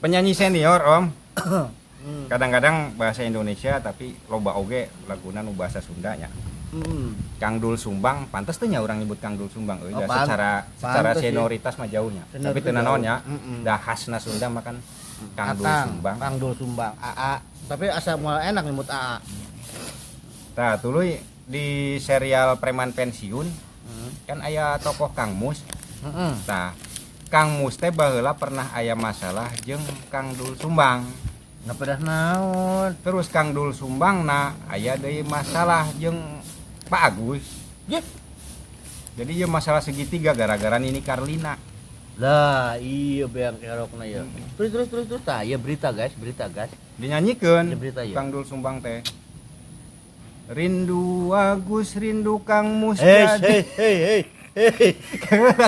penyanyi senior Om. Kadang-kadang bahasa Indonesia tapi loba oge laguna nu bahasa Sundanya. Kang Dul Sumbang, pantes teh nya orang nyebut Kang Dul Sumbang euy secara senioritas mah jauhnya. Tapi teu naonnya, da khasna Sunda makan Kang Dul Sumbang. Kang Dul Sumbang, AA. Tapi asa moal enak nyebut AA. Tah tuluy di serial Preman Pensiun kan aya tokoh Kang Mus. Tah Kang Mus teh baheula pernah aya masalah jeung Kang Dul Sumbang. Ngapedah naon? Terus Kang Dul Sumbang aya deui masalah jeung Pak Agus. Jadi ya masalah segitiga gara-gara Nini Carlina. Lah iya beang kerokna ya. Terus tah ya berita guys. Dinyanyikan berita, ya. Kang Dul Sumbang teh. Rindu Agus, rindu Kang Mus Hei.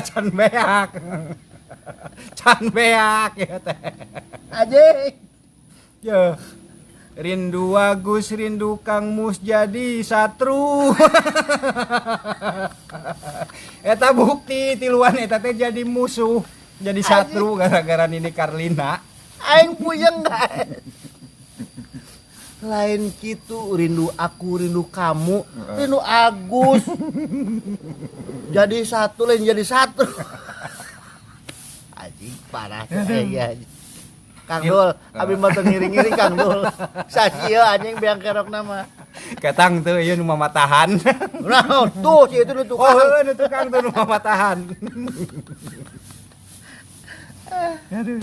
Can beak. Can beak ya teh. Anjing. Ya. Rindu Agus, rindu Kang Mus jadi satru. Eta bukti tiluan eta teh jadi musuh, jadi satru gara-gara Nini Carlina. Aing puyeng guys. Lain kitu rindu aku, rindu kamu, rindu Agus. Jadi satu lain jadi satu. Anjing parah ya. Kang Dul, abi mah teu ngiri-ngiri Kang Dul. Sakieu anjing beang kerok nama. Ketang teu ieu nu mamatahan. Nah, tuh si itu nu tukang. Oh, heuh nu tukang teu nu mamatahan. Aduh.